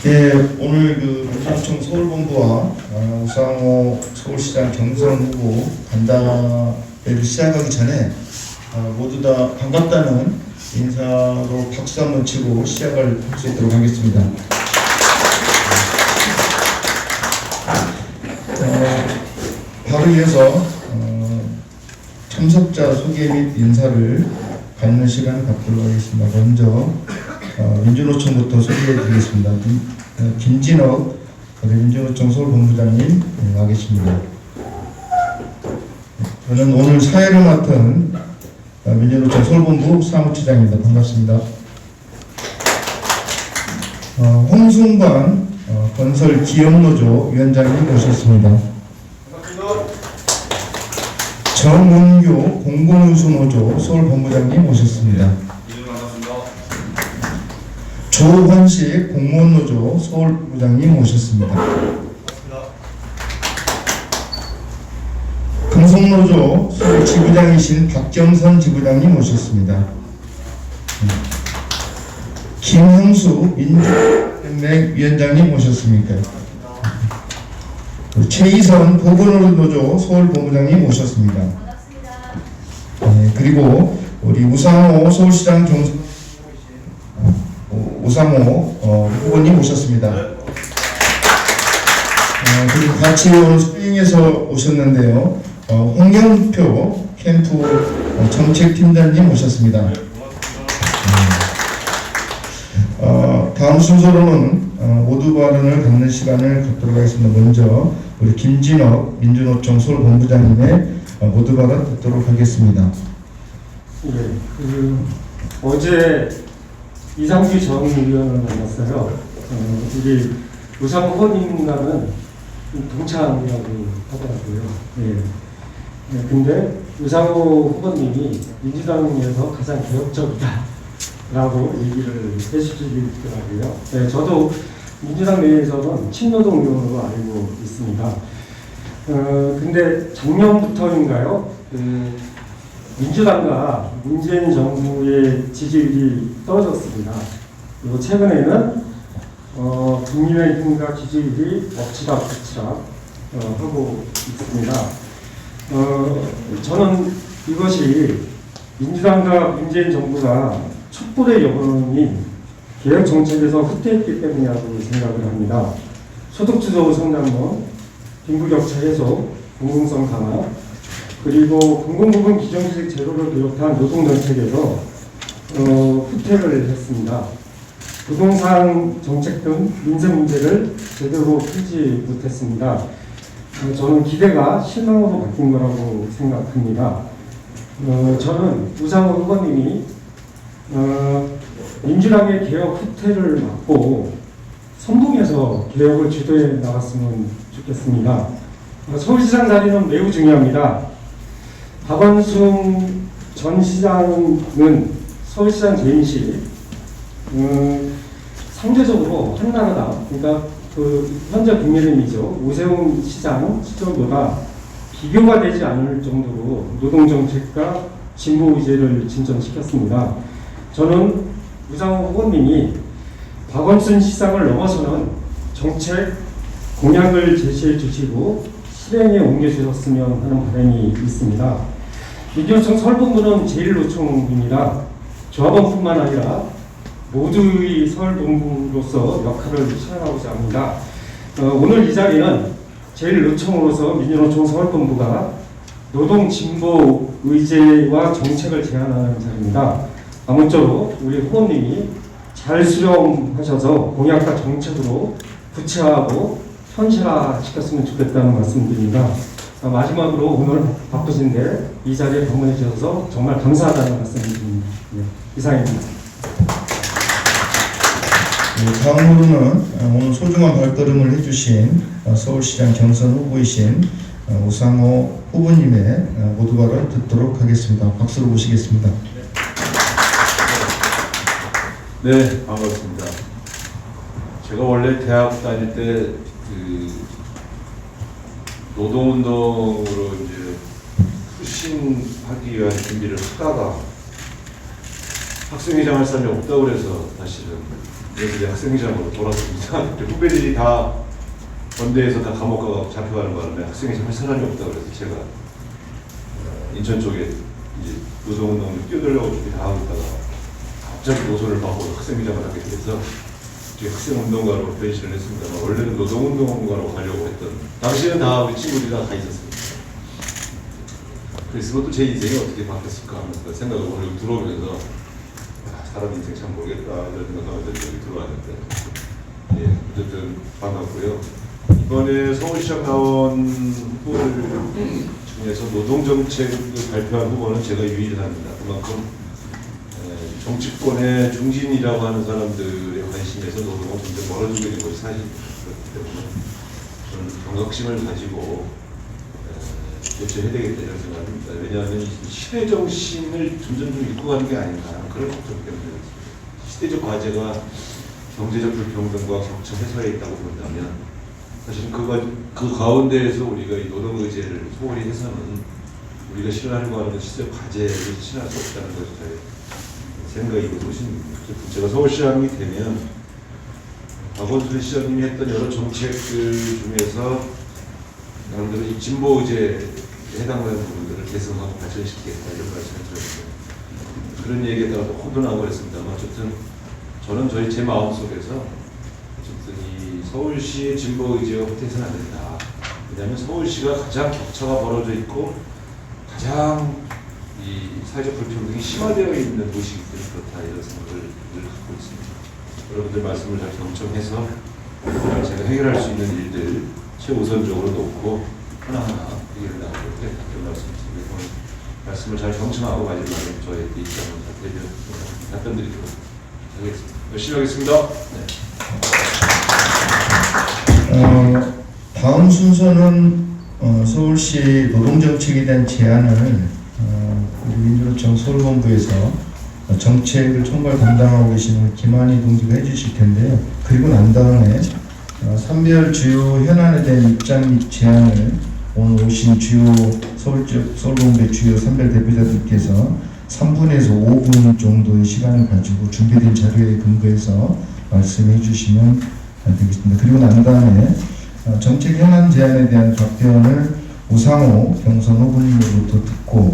예, 오늘 민주노총 서울본부와 우상호 서울시장 경선 후보 간담회를 시작하기 전에 모두 다 반갑다는 인사로 박수 한번 치고 시작을 할 수 있도록 하겠습니다. 바로 이어서 참석자 소개 및 인사를 갖는 시간을 갖도록 하겠습니다. 먼저 민주노총부터 소개해드리겠습니다. 김진욱 민주노총 서울본부장님 와 계십니다. 저는 오늘 사회를 맡은 민주노총 서울본부 사무처장입니다. 반갑습니다. 홍순관 건설 기업노조 위원장님 모셨습니다. 정은교 공공운수노조 서울본부장님 모셨습니다. 조원식 공무원노조 서울본부장님 모셨습니다. 금속노조 서울 지부장이신 박경선 지부장님 모셨습니다. 김형수 민주연맹 위원장님 모셨습니까? 최희선 보건노조 서울본부장님 모셨습니다. 그리고 우리 우상호 서울시장 우상호 후보님 모셨습니다. 그리고 같이 오늘 스프링에서 오셨는데요. 홍영표 캠프 정책팀장님 모셨습니다. 다음 순서로는 모두 발언을 갖는 시간을 갖도록 하겠습니다. 먼저 우리 김진욱 민주노총 서울본부장님의 모두 발언 듣도록 하겠습니다. 예, 어제 이상규 전 의원을 만났어요. 우리 우상호 후보님과는 동창이라고 하더라고요. 예. 근데 우상호 후보님이 민주당에서 가장 개혁적이다라고 얘기를 해주시더라고요. 예, 저도 민주당 내에서는 친노동 의원으로 알고 있습니다. 근데 작년부터인가요? 민주당과 문재인 정부의 지지율이 떨어졌습니다. 그리고 최근에는 국민의힘과 지지율이 엎치락뒤치락 하고 있습니다. 저는 이것이 민주당과 문재인 정부가 촛불의 여론이 개혁 정책에서 후퇴했기 때문이라고 생각을 합니다. 소득주도 성장론, 빈부격차 해소, 공공성 강화, 그리고 공공부문 기존주택 제도를 비롯한 노동정책에서 후퇴를 했습니다. 부동산 정책 등 민생 문제를 제대로 풀지 못했습니다. 저는 기대가 실망으로 바뀐 거라고 생각합니다. 저는 우상호 후보님이 민주당의 개혁 후퇴를 막고 선봉에서 개혁을 주도해 나갔으면 좋겠습니다. 서울시장 자리는 매우 중요합니다. 박원순 전 시장은 서울시장 재임 시 상대적으로 한나라당, 그러니까 현재 국민의힘이죠. 오세훈 시장 시절보다 비교가 되지 않을 정도로 노동정책과 진보 의제를 진전시켰습니다. 저는 우상호 후보님이 박원순 시장을 넘어서는 정책 공약을 제시해 주시고 실행에 옮겨 주셨으면 하는 바람이 있습니다. 민주노총 서울본부는 제1노총입니다. 조합원뿐만 아니라 모두의 서울본부로서 역할을 수행하고자 합니다. 오늘 이 자리는 제1노총으로서 민주노총 서울본부가 노동 진보 의제와 정책을 제안하는 자리입니다. 아무쪼록 우리 후보님이 잘 수렴하셔서 공약과 정책으로 구체화하고 현실화시켰으면 좋겠다는 말씀드립니다. 마지막으로 오늘 바쁘신데 이 자리에 방문해 주셔서 정말 감사하다는 말씀드립니다. 네, 이상입니다. 다음으로는 오늘 소중한 발걸음을 해주신 서울시장 경선 후보이신 우상호 후보님의 모두 발언 듣도록 하겠습니다. 박수로 모시겠습니다. 네, 반갑습니다. 제가 원래 대학 다닐 때 노동운동으로 이제 후신하기 위한 준비를 하다가 학생회장 할 사람이 없다고 그래서 사실은 이제 학생회장으로 돌아섭니다. 후배들이 다 건대에서 다 감옥 가고 잡혀가는 바람에 학생회장 할 사람이 없다고 그래서 제가 인천 쪽에 이제 노동운동을 뛰어들려고 준비 다 하고 있다가 갑자기 노선을 바꿔서 학생회장을 하게 돼서 학생운동가로 변신을 했습니다만 원래는 노동운동가로 가려고 했던 당시에는 다 우리 친구들이 다 있었습니다. 그래서 또 제 인생이 어떻게 바뀌었을까 하면서 생각을 오늘 들어오면서 사람 인생 참 모르겠다 이런 생각하면서 여기 들어왔는데 예, 어쨌든 반갑고요. 이번에 서울시장 나온 후보들 중에서 노동정책을 발표한 후보는 제가 유일합니다. 그만큼 정치권의 중진이라고 하는 사람들의 관심에서 노동은 점점 멀어지고 있는 것이 사실이기 때문에 저는 경각심을 가지고 대처해야 되겠다 이런 생각합니다. 왜냐하면 시대 정신을 점점 좀 잃고 가는 게 아닌가 그런 걱정 때문에 시대적 과제가 경제적 불평등과 격차 해소에 있다고 본다면 사실 그 가운데에서 우리가 이 노동 의제를 소홀히 해서는 우리가 실현하려고 하는 시대적 과제를 실현할 수 없다는 것이 저의 생각이고 소신입니다. 제가 서울시장이 되면 박원순 시장님이 했던 여러 정책들 중에서 나름대로 이 진보 의제에 해당하는 부분들을 개선하고 발전시키겠다 이런 말씀을 드렸습니다. 그런 얘기에 따라 또 호도 나고 그랬습니다만 어쨌든 저는 제 마음속에서 어쨌든 이 서울시의 진보 의제와 후퇴해서는 안 된다. 왜냐하면 서울시가 가장 격차가 벌어져 있고 가장 이 사회적 불평등이 심화되어 있는 도시이기 때문에 그렇다 이런 생각을 늘 갖고 있습니다. 여러분들 말씀을 잘 경청해서 제가 해결할 수 있는 일들 최우선적으로 놓고 하나하나 해결을 나가도록 답변 말씀을 잘 경청하고 마지막에 저의 입장을 답변 드리도록 하겠습니다. 열심히 하겠습니다. 네. 다음 순서는 서울시 노동정책에 대한 제안을 우리 민주노총 서울본부에서 정책을 총괄 담당하고 계시는 김한희 동지가 해주실 텐데요. 그리고 난 다음에 선별 주요 현안에 대한 입장 및 제안을 오늘 오신 주요 서울본부의 주요 선별 대표자들께서 3분에서 5분 정도의 시간을 가지고 준비된 자료에 근거해서 말씀해 주시면 되겠습니다. 그리고 난 다음에 정책 현안 제안에 대한 답변을 우상호 경선 후보님으로부터 듣고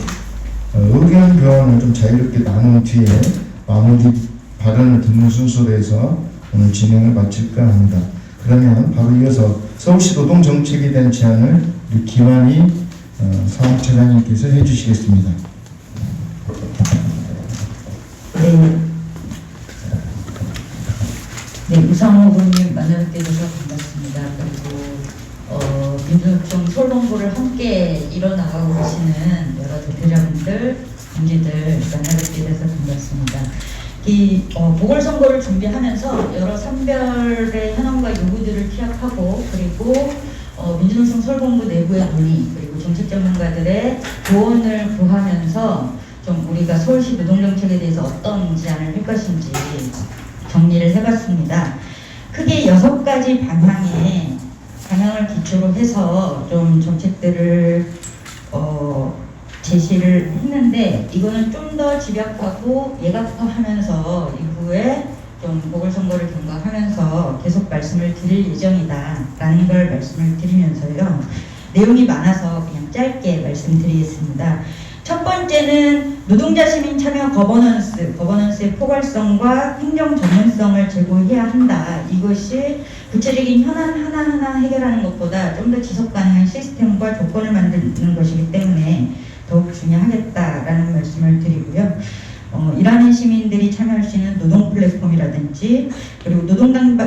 의견 교환을 좀 자유롭게 나눈 뒤에 마무리 발언을 듣는 순서로 해서 오늘 진행을 마칠까 합니다. 그러면 바로 이어서 서울시 노동정책에 대한 제안을 우리 김한희 사무처장님께서 해주시겠습니다. 네, 우상호 후보님 만나뵙게 돼서 반갑습니다. 그리고 민주노총 서울본부를 함께 이뤄나가고 계시는 여러 대표자분들, 동지들 만나뵙게 돼서 반갑습니다. 이 보궐선거를 준비하면서 여러 선별의 현황과 요구들을 취합하고 그리고 민주노총 서울본부 내부의 논의 그리고 정책 전문가들의 조언을 구하면서 좀 우리가 서울시 노동정책에 대해서 어떤 제안을 할 것인지 정리를 해봤습니다. 크게 6가지 방향을 기초로 해서 좀 정책들을 제시를 했는데 이거는 좀 더 집약하고 예각화하면서 이후에 좀 보궐선거를 경과하면서 계속 말씀을 드릴 예정이다 라는 걸 말씀을 드리면서요. 내용이 많아서 그냥 짧게 말씀드리겠습니다. 첫 번째는 노동자 시민 참여 거버넌스의 포괄성과 행정 전문성을 제고해야 한다. 이것이 구체적인 현안 하나하나 해결하는 것보다 좀 더 지속 가능한 시스템과 조건을 만드는 것이기 때문에 더욱 중요하겠다라는 말씀을 드리고요. 일하는 시민들이 참여할 수 있는 노동 플랫폼이라든지 그리고 노동당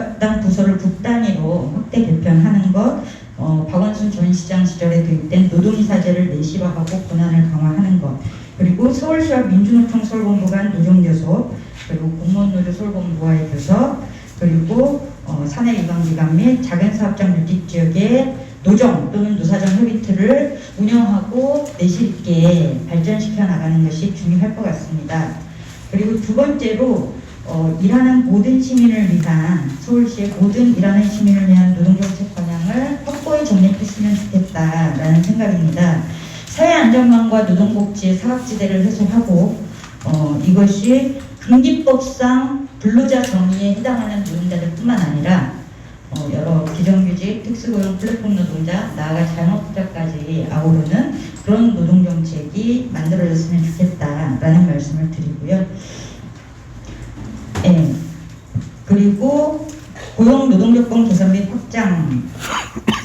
부서를 국단위로 확대 개편하는 것, 박원순 전 시장 시절에 도입된 노동이사제를 내실화하고 권한을 강화하는 것, 그리고 서울시와 민주노총 서울본부 간 노정교섭, 그리고 공무원노조 서울본부와의 교섭, 그리고 사내유관기관 및 작은 사업장 유직지역의 노정 또는 노사정 협의체를 운영하고 내실 있게 발전시켜 나가는 것이 중요할 것 같습니다. 그리고 두 번째로 일하는 모든 시민을 위한 서울시의 모든 일하는 시민을 위한 노동정책 방향을 확고히 정립했으면 좋겠다라는 생각입니다. 사회안전망과 노동복지의 사각지대를 해소하고 이것이 금기법상 근로자 정의에 해당하는 노동자들뿐만 아니라 여러 비정규직, 특수고용, 플랫폼 노동자, 나아가 자영업자까지 아우르는 그런 노동정책이 만들어졌으면 좋겠다라는 말씀을 드리고요. 예. 그리고 고용 노동조건 개선 및 확장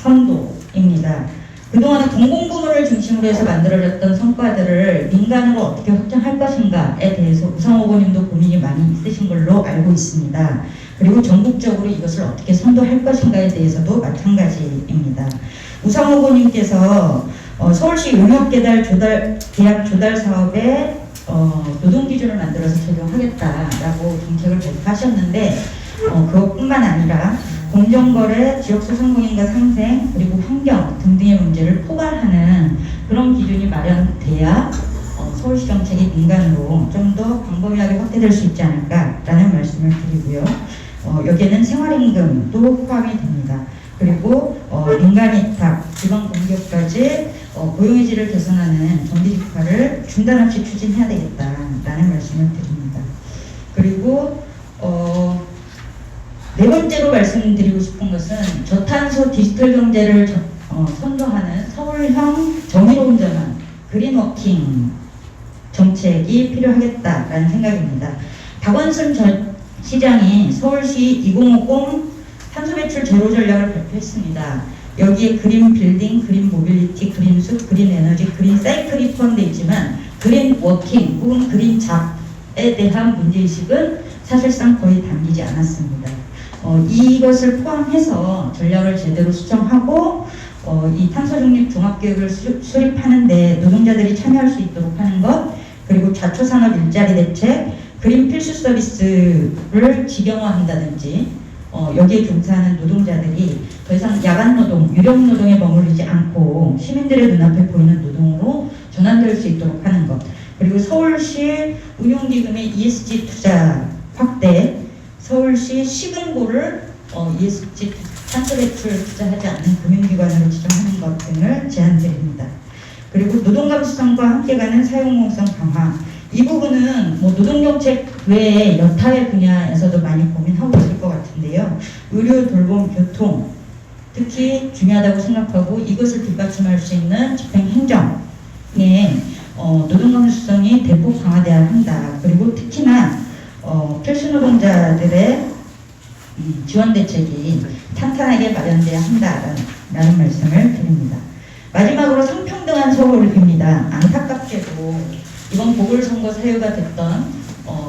선도입니다. 그동안에 공공부문을 중심으로 해서 만들어졌던 성과들을 민간으로 어떻게 확장할 것인가에 대해서 우상호 후보님도 고민이 많이 있으신 걸로 알고 있습니다. 그리고 전국적으로 이것을 어떻게 선도할 것인가에 대해서도 마찬가지입니다. 우상호 후보님께서 서울시 용역개발 계약 조달 사업에 노동기준을 만들어서 적용하겠다라고 정책을 발표하셨는데 그것뿐만 아니라 공정거래, 지역소상공인과 상생, 그리고 환경 등등의 문제를 포괄하는 그런 기준이 마련돼야 서울시 정책이 민간으로 좀 더 광범위하게 확대될 수 있지 않을까라는 말씀을 드리고요. 여기에는 생활임금도 포함이 됩니다. 그리고 민간위탁, 지방공기업까지 고용의 질을 개선하는 정비직화를 중단 없이 추진해야 되겠다라는 말씀을 드립니다. 그리고 네 번째로 말씀드리고 싶은 것은 저탄소 디지털 경제를 선도하는 서울형 정의로운 전환, 그린워킹 정책이 필요하겠다라는 생각입니다. 박원순 전 시장이 서울시 2050 탄소 배출 제로 전략을 발표했습니다. 여기에 그린 빌딩, 그린 모빌리티, 그린 숲, 그린 에너지, 그린 사이클이 포함되어 있지만 그린 워킹 혹은 그린 잡에 대한 문제의식은 사실상 거의 담기지 않았습니다. 이것을 포함해서 전략을 제대로 수정하고 이 탄소 중립 종합계획을 수립하는데 노동자들이 참여할 수 있도록 하는 것, 그리고 자초산업 일자리 대책, 그린 필수 서비스를 직영화한다든지 여기에 종사하는 노동자들이 더 이상 야간 노동, 유령 노동에 머무르지 않고 시민들의 눈앞에 보이는 노동으로 전환될 수 있도록 하는 것, 그리고 서울시 운용기금의 ESG 투자 확대, 서울시 시금고를 ESG 탄소 배출 투자하지 않는 금융기관으로 지정하는 것 등을 제안드립니다. 그리고 노동감수성과 함께 가는 사용공성 강화, 이 부분은 노동정책 외에 여타의 분야에서도 많이 고민하고 있을 것 같은데요. 의료, 돌봄, 교통 특히 중요하다고 생각하고 이것을 뒷받침할 수 있는 집행행정의 노동감수성이 대폭 강화되어야 한다. 그리고 특히나 필수 노동자들의 지원 대책이 탄탄하게 마련되어야 한다라는 말씀을 드립니다. 마지막으로 성평등한 서울입니다. 안타깝게도 이번 보궐선거 사유가 됐던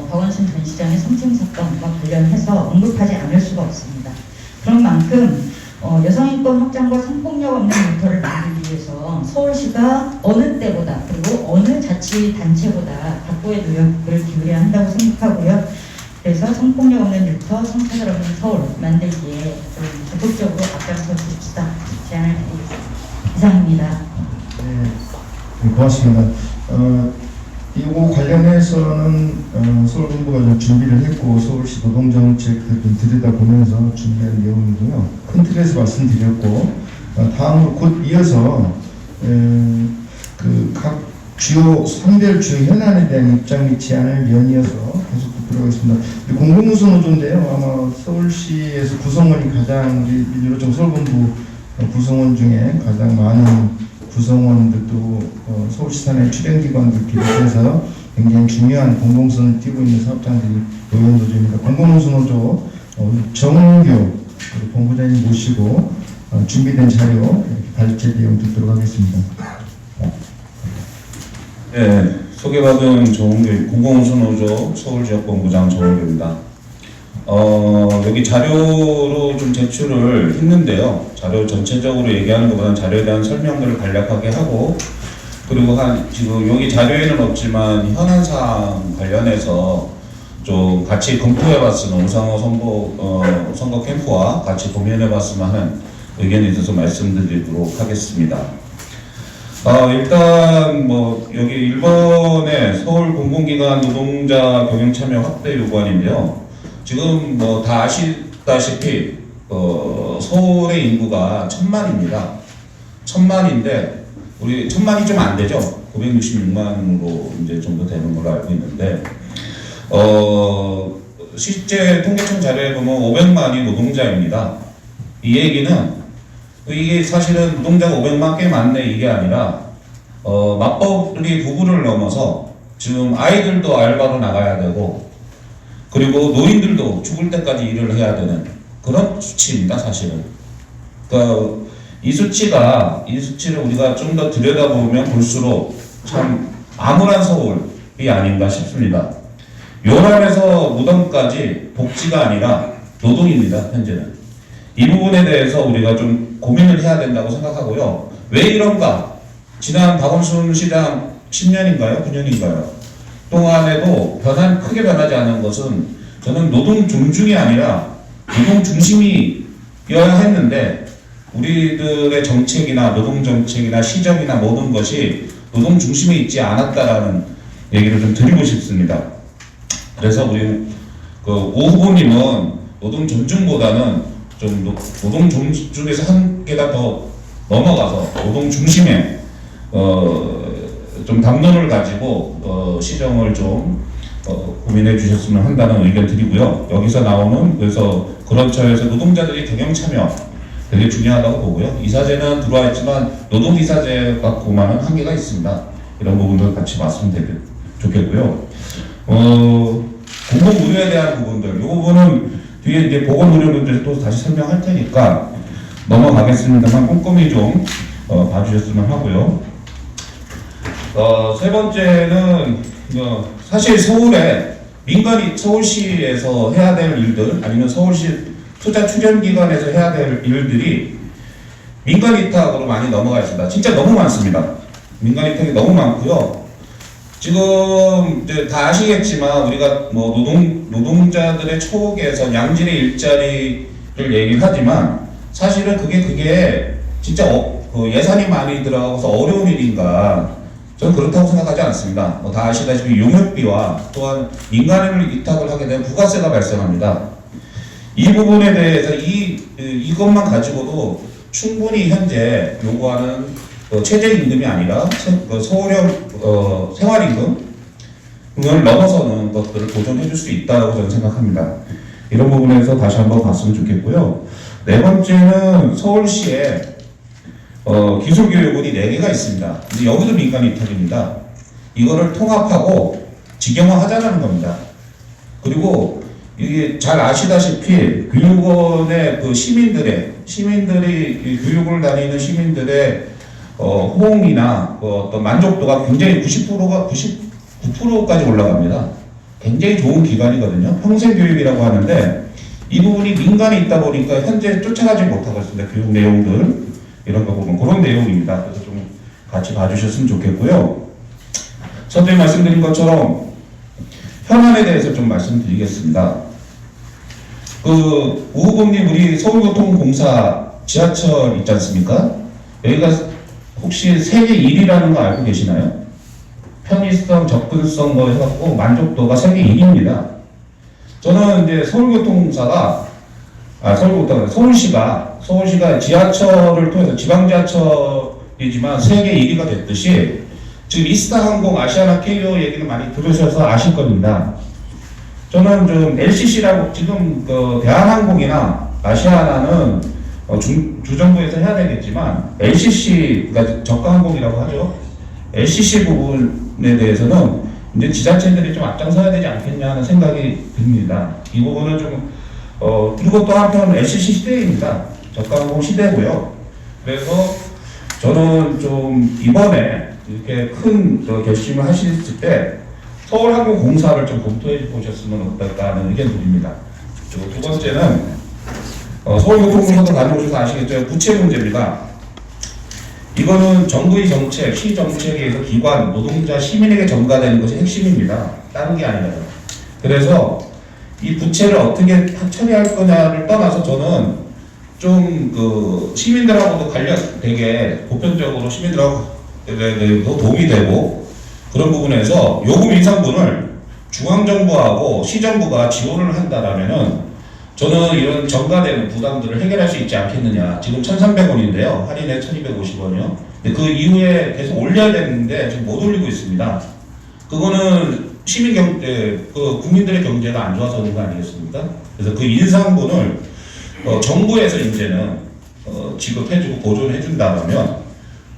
박원순 전 시장의 성추행 사건과 관련해서 언급하지 않을 수가 없습니다. 그런 만큼 여성인권 확장과 성폭력 없는 일터를 만들기 위해서 서울시가 어느 때보다 그리고 어느 자치단체보다 각고의 노력을 기울여야 한다고 생각하고요. 그래서 성폭력 없는 일터, 성차별 없는 서울 만들기에 좀 적극적으로 앞장서 주십시다. 제안을 드리겠습니다. 이상입니다. 네, 고맙습니다. 이거 관련해서는 서울본부가 좀 준비를 했고 서울시 노동정책을 좀 들여다보면서 준비한 내용이고요. 큰 틀에서 말씀드렸고 다음으로 곧 이어서 각 주요 선별 주요 현안에 대한 입장 및 제안을 연이어서 계속 듣도록 하겠습니다. 공공우선 노조인데요. 아마 서울시에서 구성원이 가장 민주노총 서울본부 구성원 중에 가장 많은 구성원들도 서울시 산하의 출연기관들 비롯해서 굉장히 중요한 공공성을 띠고 있는 사업장들이 모여있는 노조입니다. 공공우선 노조 정은교 본부장님 모시고 준비된 자료 발제 내용 듣도록 하겠습니다. 네, 소개받은 정은교 공공우선노조 서울지역본부장 정은교입니다. 여기 자료로 좀 제출을 했는데요. 자료 전체적으로 얘기하는 것보다는 자료에 대한 설명들을 간략하게 하고, 그리고 지금 여기 자료에는 없지만 현안사항 관련해서 좀 같이 검토해봤으면 우상호 선거 캠프와 같이 고민해봤으면 하는 의견이 있어서 말씀드리도록 하겠습니다. 일단 뭐 여기 일본의 서울 공공기관 노동자 경영 참여 확대 요구안인데요. 지금 뭐 다 아시다시피 서울의 인구가 1000만입니다. 1000만인데 우리 1000만이 좀 안 되죠. 966만으로 이제 정도 되는 걸로 알고 있는데 실제 통계청 자료에 보면 500만이 노동자입니다. 이 얘기는 이게 사실은 노동자가 500만 꽤 많네 이게 아니라 맞벌이 부부를 넘어서 지금 아이들도 알바로 나가야 되고 그리고 노인들도 죽을 때까지 일을 해야 되는 그런 수치입니다 사실은. 그러니까 이 수치를 우리가 좀 더 들여다보면 볼수록 참 암울한 서울이 아닌가 싶습니다. 요람에서 무덤까지 복지가 아니라 노동입니다 현재는. 이 부분에 대해서 우리가 좀 고민을 해야 된다고 생각하고요. 왜 이런가? 지난 박원순 시장 10년인가요? 9년인가요? 동안에도 크게 변하지 않은 것은 저는 노동 존중이 아니라 노동 중심이어야 했는데 우리들의 정책이나 노동 정책이나 시정이나 모든 것이 노동 중심에 있지 않았다라는 얘기를 좀 드리고 싶습니다. 그래서 우리 오 후보님은 노동 존중보다는 좀 노동 존중에서 한 계단 더 넘어가서 노동 중심에 좀 담론을 가지고 시정을 좀 고민해 주셨으면 한다는 의견 드리고요. 여기서 나오는 그래서 그런 차에서 노동자들이 경영 참여 되게 중요하다고 보고요. 이사제는 들어와 있지만 노동이사제 갖고만은 한계가 있습니다. 이런 부분들 같이 말씀드리면 좋겠고요. 공공의료에 대한 부분들, 이 부분은 뒤에 이제 보건의료분들 또 다시 설명할 테니까 넘어가겠습니다만 꼼꼼히 좀 봐주셨으면 하고요. 세 번째는 사실 서울시에서 해야 될 일들 아니면 서울시 투자 추진 기관에서 해야 될 일들이 민간 위탁으로 많이 넘어가 있습니다. 진짜 너무 많습니다. 민간 위탁이 너무 많고요. 지금 이제 다 아시겠지만 우리가 뭐 노동자들의 초계에서 양질의 일자리를 얘기를 하지만 사실은 그게 진짜 예산이 많이 들어가서 어려운 일인가? 저는 그렇다고 생각하지 않습니다. 다 아시다시피 용역비와 또한 민간을 위탁을 하게 되면 부가세가 발생합니다. 이 부분에 대해서 이것만 가지고도 충분히 현재 요구하는 최저임금이 아니라 서울형 생활임금을 넘어서는 것들을 보존해 줄 수 있다고 저는 생각합니다. 이런 부분에서 다시 한번 봤으면 좋겠고요. 네 번째는 서울시에 기술교육원이 4개가 있습니다. 근데 여기도 민간 위탁입니다. 이거를 통합하고 직영화 하자는 겁니다. 그리고 이게 잘 아시다시피 교육원의 시민들이 교육을 다니는 시민들의 호응이나 어떤 만족도가 굉장히 99%까지 올라갑니다. 굉장히 좋은 기관이거든요. 평생교육이라고 하는데 이 부분이 민간에 있다 보니까 현재 쫓아가지 못하고 있습니다. 교육 내용들 이런 거 보면 그런 내용입니다. 그래서 좀 같이 봐주셨으면 좋겠고요. 선생님 말씀드린 것처럼 현안에 대해서 좀 말씀드리겠습니다. 우 후보님 우리 서울교통공사 지하철 있지 않습니까? 여기가 혹시 세계 1위라는 거 알고 계시나요? 편의성, 접근성 뭐 해갖고 만족도가 세계 1위입니다. 저는 이제 서울시가 지하철을 통해서 지방지하철이지만 세계 1위가 됐듯이 지금 이스타항공, 아시아나 케이오 얘기는 많이 들으셔서 아실 겁니다. 저는 좀 LCC라고 지금 대한항공이나 아시아나는 주정부에서 해야 되겠지만 LCC, 그러니까 저가항공이라고 하죠. LCC 부분에 대해서는 이제 지자체들이 좀 앞장서야 되지 않겠냐 하는 생각이 듭니다. 이 부분은 좀 그리고 또 한편 LCC 시대입니다. 저가항공 시대고요. 그래서 저는 좀 이번에 이렇게 큰 결심을 하실 때 서울항공공사를 좀 검토해 보셨으면 어떨까 하는 의견 드립니다. 그리고 두 번째는 서울교통공사도 다녀오셔서 아시겠죠? 부채 문제입니다. 이거는 정부의 정책, 시정책에 의해서 기관, 노동자, 시민에게 전가되는 것이 핵심입니다. 다른 게 아니라요. 그래서 이 부채를 어떻게 처리할 거냐를 떠나서 저는 좀 시민들하고도 되게 보편적으로 시민들하고 도움이 되고 그런 부분에서 요금 인상분을 중앙정부하고 시정부가 지원을 한다라면은 저는 이런 전가되는 부담들을 해결할 수 있지 않겠느냐. 지금 1,300원인데요. 할인에 1,250원이요. 근데 그 이후에 계속 올려야 되는데 지금 못 올리고 있습니다. 그거는 시민 경제, 국민들의 경제가 안 좋아서 그런 거 아니겠습니까? 그래서 그 인상분을 정부에서 이제는 지급해주고 보존해준다면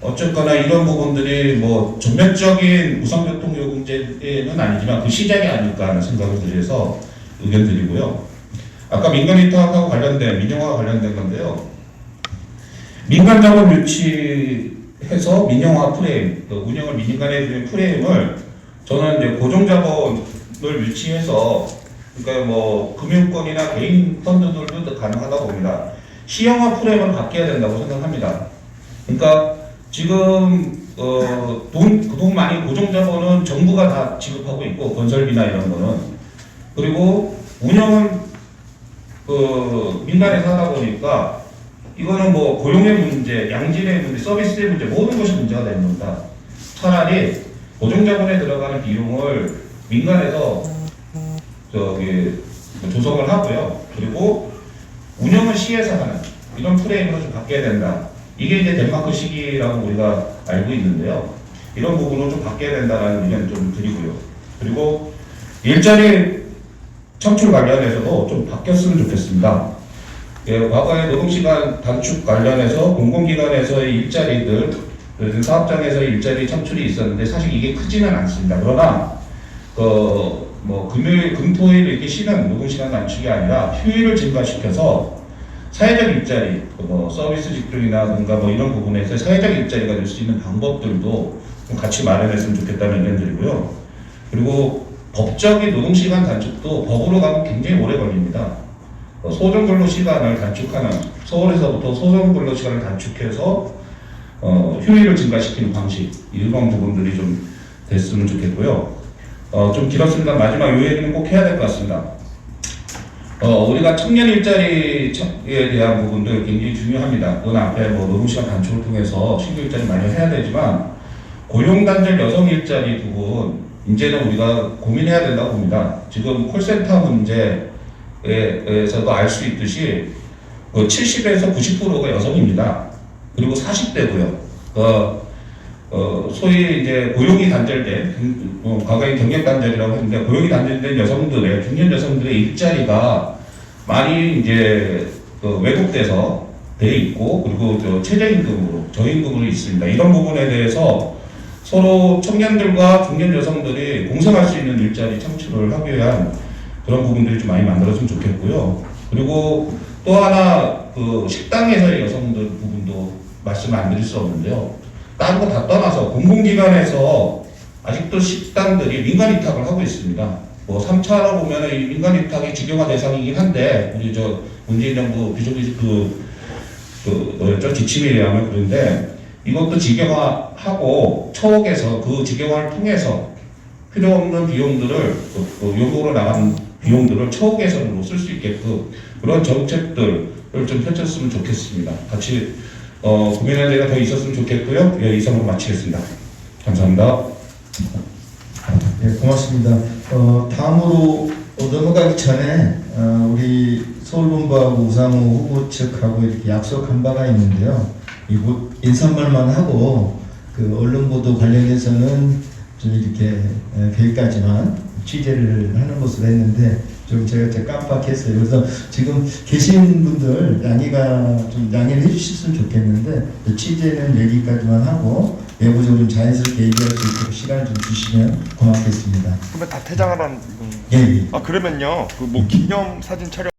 어쨌거나 이런 부분들이 뭐 전면적인 우선교통요금제는 아니지만 그 시작이 아닐까 하는 생각을 들여서 의견 드리고요. 아까 민간위탁하고 관련된, 민영화와 관련된 건데요. 민간자본 유치해서 민영화 프레임, 운영을 민간에 주는 프레임을 저는 이제 고정자본을 유치해서 그러니까 뭐 금융권이나 개인 펀드들도 가능하다고 봅니다. 시형화 프레임을 바뀌어야 된다고 생각합니다. 그러니까 지금 그동 많이 고정자본은 정부가 다 지급하고 있고 건설비나 이런 거는 그리고 운영은 민간에서 하다 보니까 이거는 뭐 고용의 문제, 양질의 문제, 서비스의 문제 모든 것이 문제가 되는 겁니다. 차라리 고정자본에 들어가는 비용을 민간에서 조성을 하고요. 그리고 운영은 시에서 하는 이런 프레임으로 좀 바뀌어야 된다. 이게 이제 덴마크식이라고 우리가 알고 있는데요. 이런 부분을 좀 바뀌어야 된다는 의견 좀 드리고요. 그리고 일자리 창출 관련해서도 좀 바뀌었으면 좋겠습니다. 과거에 노동시간 단축 관련해서 공공기관에서의 일자리들, 사업장에서의 일자리 창출이 있었는데 사실 이게 크지는 않습니다. 그러나 뭐 금요일, 금토일 이렇게 쉬는 노동시간 단축이 아니라 휴일을 증가시켜서 사회적 일자리, 뭐 서비스 직종이라든가 뭐 이런 부분에서 사회적 일자리가 될 수 있는 방법들도 좀 같이 마련했으면 좋겠다는 의견 드리고요. 그리고 법적인 노동시간 단축도 법으로 가면 굉장히 오래 걸립니다. 소정근로시간을 단축하는, 서울에서부터 소정근로시간을 단축해서 휴일을 증가시키는 방식, 이런 부분들이 좀 됐으면 좋겠고요. 좀 길었습니다. 마지막 요 얘기는 꼭 해야 될 것 같습니다. 우리가 청년 일자리에 대한 부분도 굉장히 중요합니다. 그건 앞에 뭐 노동시간 단축을 통해서 신규 일자리 많이 해야 되지만 고용단절 여성 일자리 부분 이제는 우리가 고민해야 된다고 봅니다. 지금 콜센터 문제에서도 알 수 있듯이 70에서 90%가 여성입니다. 그리고 40대고요. 소위 이제 고용이 단절된, 과거에 경력 단절이라고 했는데 고용이 단절된 여성들의, 중년 여성들의 일자리가 많이 이제 왜곡돼서 돼 있고, 그리고 최저임금으로, 저임금으로 있습니다. 이런 부분에 대해서 서로 청년들과 중년 여성들이 공생할 수 있는 일자리 창출을 하기 위한 그런 부분들이 좀 많이 만들어졌으면 좋겠고요. 그리고 또 하나 식당에서의 여성들 부분도 말씀 안 드릴 수 없는데요. 다른 거 다 떠나서 공공기관에서 아직도 식당들이 민간 위탁을 하고 있습니다. 뭐 3차로 보면은 이 민간 위탁이 직영화 대상이긴 한데 우리 문재인 정부 비정규직 지침에 의하면 그런데 이것도 직영화하고 처옥에서 그 직영화를 통해서 필요 없는 비용들을 요구로 나가는 비용들을 처옥에서는 쓸 수 있게끔 그런 정책들을 좀 펼쳤으면 좋겠습니다. 같이 고민할 때가 더 있었으면 좋겠고요. 예, 이상으로 마치겠습니다. 감사합니다. 네, 고맙습니다. 다음으로 넘어가기 전에 우리 서울본부하고 우상호 후보 측하고 이렇게 약속한 바가 있는데요. 이곳 인사말만 하고 그 언론보도 관련해서는 좀 이렇게 여기까지만 취재를 하는 것으로 했는데 좀 제가 깜빡했어요. 그래서 지금 계신 분들 양해를 해주셨으면 좋겠는데 취재는 여기까지만 하고 내부적으로 좀 자연스럽게 얘기할 수 있도록 시간을 좀 주시면 고맙겠습니다. 그러면 다 퇴장하라는. 예. 아 그러면요 그 뭐 기념 사진 촬영.